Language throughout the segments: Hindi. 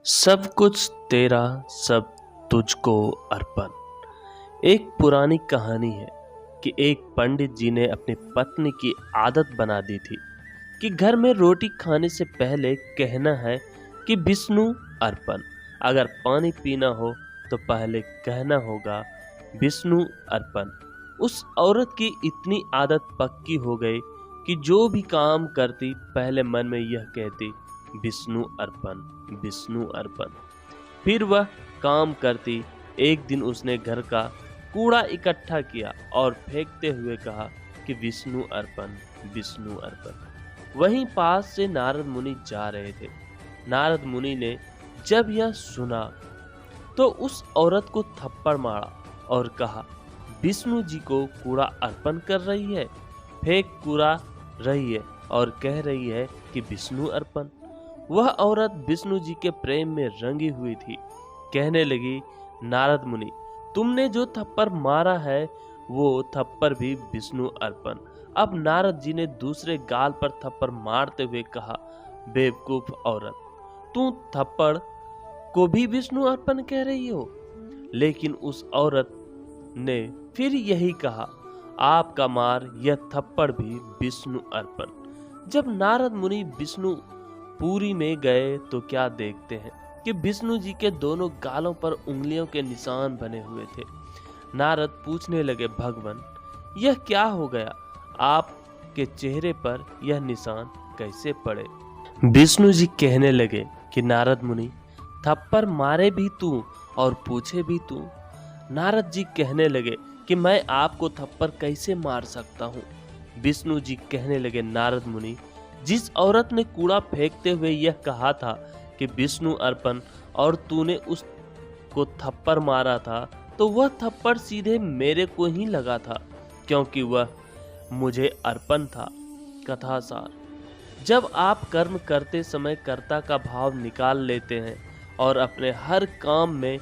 सब कुछ तेरा, सब तुझको अर्पण। एक पुरानी कहानी है कि एक पंडित जी ने अपनी पत्नी की आदत बना दी थी कि घर में रोटी खाने से पहले कहना है कि विष्णु अर्पण। अगर पानी पीना हो तो पहले कहना होगा विष्णु अर्पण। उस औरत की इतनी आदत पक्की हो गई कि जो भी काम करती पहले मन में यह कहती विष्णु अर्पण, विष्णु अर्पण। फिर वह काम करती। एक दिन उसने घर का कूड़ा इकट्ठा किया और फेंकते हुए कहा कि विष्णु अर्पण, विष्णु अर्पण। वहीं पास से नारद मुनि जा रहे थे। नारद मुनि ने जब यह सुना तो उस औरत को थप्पड़ मारा और कहा, विष्णु जी को कूड़ा अर्पण कर रही है, फेंक कूड़ा रही है और कह रही है कि विष्णु अर्पण। वह औरत विष्णु जी के प्रेम में रंगी हुई थी। कहने लगी, नारद मुनि, तुमने जो थप्पड़ मारा है वो थप्पड़ भी विष्णु अर्पण। अब नारद जी ने दूसरे गाल पर थप्पड़ मारते हुए कहा, बेवकूफ औरत, तू थप्पड़ को भी विष्णु अर्पण कह रही हो। लेकिन उस औरत ने फिर यही कहा, आपका मार यह थप्पड़ भी विष्णु अर्पण। जब नारद मुनि विष्णु पुरी में गए तो क्या देखते हैं कि विष्णु जी के दोनों गालों पर उंगलियों के निशान बने हुए थे। नारद पूछने लगे, भगवान यह क्या हो गया, आपके चेहरे पर यह निशान कैसे पड़े। विष्णु जी कहने लगे कि नारद मुनि, थप्पड़ मारे भी तू और पूछे भी तू। नारद जी कहने लगे कि मैं आपको थप्पड़ कैसे मार सकता हूँ। विष्णु जी कहने लगे, नारद मुनि, जिस औरत ने कूड़ा फेंकते हुए यह कहा था कि विष्णु अर्पण और तूने उसको थप्पड़ मारा था तो वह थप्पड़ सीधे मेरे को ही लगा था, क्योंकि वह मुझे अर्पण था। कथा सार, जब आप कर्म करते समय कर्ता का भाव निकाल लेते हैं और अपने हर काम में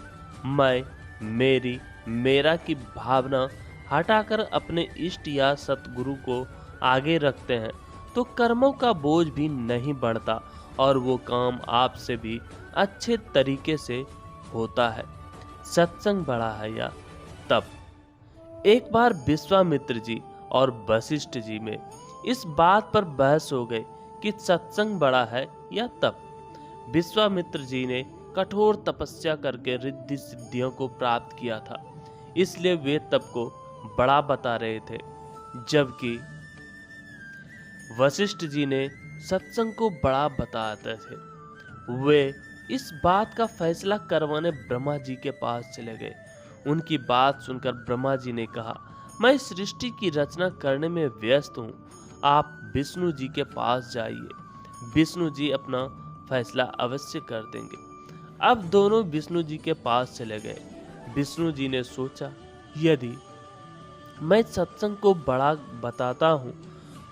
मैं, मेरी, मेरा की भावना हटाकर अपने इष्ट या सतगुरु को आगे रखते हैं तो कर्मों का बोझ भी नहीं बढ़ता और वो काम आपसे भी अच्छे तरीके से होता है। सत्संग बड़ा है या तप। एक बार विश्वामित्र जी और वशिष्ठ जी में इस बात पर बहस हो गई कि सत्संग बड़ा है या तप। विश्वामित्र जी ने कठोर तपस्या करके रिद्धि सिद्धियों को प्राप्त किया था, इसलिए वे तप को बड़ा बता रहे थे, जबकि वशिष्ठ जी ने सत्संग को बड़ा बताते थे। वे इस बात का फैसला करवाने ब्रह्मा जी के पास चले गए। उनकी बात सुनकर ब्रह्मा जी ने कहा, मैं सृष्टि की रचना करने में व्यस्त हूँ, आप विष्णु जी के पास जाइए, विष्णु जी अपना फैसला अवश्य कर देंगे। अब दोनों विष्णु जी के पास चले गए। विष्णु जी ने सोचा, यदि मैं सत्संग को बड़ा बताता हूँ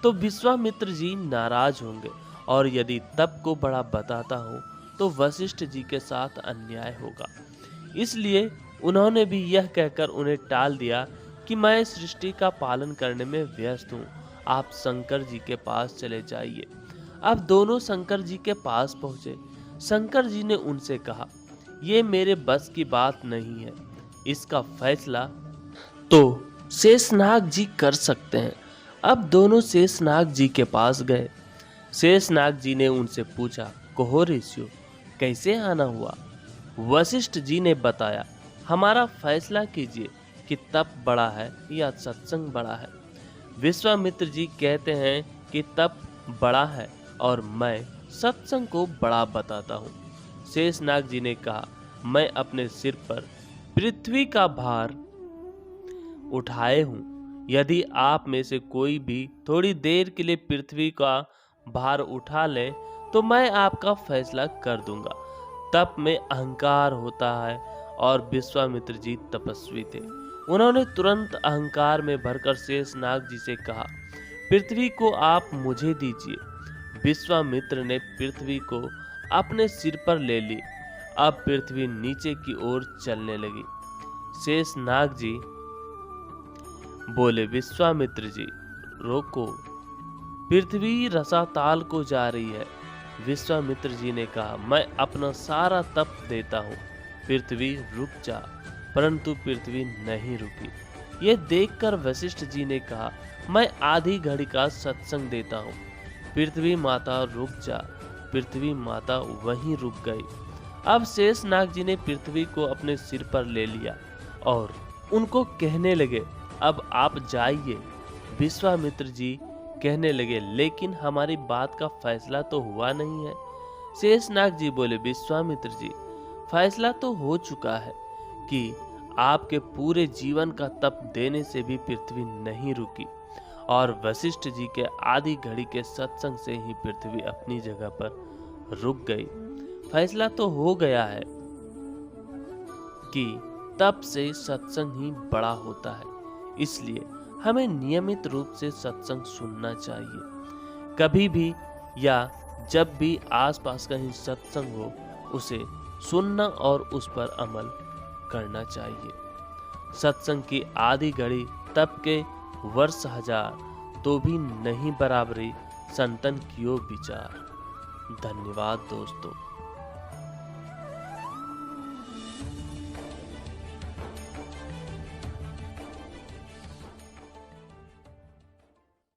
तो विश्वामित्र जी नाराज होंगे और यदि तप को बड़ा बताता हूँ तो वशिष्ठ जी के साथ अन्याय होगा। इसलिए उन्होंने भी यह कहकर उन्हें टाल दिया कि मैं सृष्टि का पालन करने में व्यस्त हूँ, आप शंकर जी के पास चले जाइए। अब दोनों शंकर जी के पास पहुँचे। शंकर जी ने उनसे कहा, ये मेरे बस की बात नहीं है, इसका फैसला तो शेषनाग जी कर सकते हैं। अब दोनों शेषनाग जी के पास गए। शेषनाग जी ने उनसे पूछा, कहो ऋषियों, कैसे आना हुआ। वशिष्ठ जी ने बताया, हमारा फैसला कीजिए कि तप बड़ा है या सत्संग बड़ा है। विश्वामित्र जी कहते हैं कि तप बड़ा है और मैं सत्संग को बड़ा बताता हूँ। शेषनाग जी ने कहा, मैं अपने सिर पर पृथ्वी का भार उठाए हूँ, यदि आप में से कोई भी थोड़ी देर के लिए पृथ्वी का भार उठा ले तो मैं आपका फैसला कर दूंगा। तप में अहंकार होता है और विश्वामित्र जी तपस्वी थे। उन्होंने तुरंत अहंकार में भरकर शेषनाग जी से कहा, पृथ्वी को आप मुझे दीजिए। विश्वामित्र ने पृथ्वी को अपने सिर पर ले ली। अब पृथ्वी नीचे की ओर चलने लगी। शेषनाग जी बोले, विश्वामित्र जी रोको, पृथ्वी रसाताल को जा रही है। विश्वामित्र जी ने कहा, मैं अपना सारा तप देता हूँ, पृथ्वी रुक जा। परंतु पृथ्वी नहीं रुकी। ये देखकर वशिष्ठ जी ने कहा, मैं आधी घड़ी का सत्संग देता हूँ, पृथ्वी माता रुक जा। पृथ्वी माता वहीं रुक गई। अब शेषनाग जी ने पृथ्वी को अपने सिर पर ले लिया और उनको कहने लगे, अब आप जाइए। विश्वामित्र जी कहने लगे, लेकिन हमारी बात का फैसला तो हुआ नहीं है। शेषनाग जी बोले, विश्वामित्र जी, फैसला तो हो चुका है कि आपके पूरे जीवन का तप देने से भी पृथ्वी नहीं रुकी और वशिष्ठ जी के आधी घड़ी के सत्संग से ही पृथ्वी अपनी जगह पर रुक गई। फैसला तो हो गया है कि तप से सत्संग ही बड़ा होता है, इसलिए हमें नियमित रूप से सत्संग सुनना चाहिए। कभी भी या जब भी आसपास कहीं सत्संग हो, उसे सुनना और उस पर अमल करना चाहिए। सत्संग की आधी घड़ी तप के वर्ष हजार, तो भी नहीं बराबरी संतन कियो विचार। धन्यवाद दोस्तों।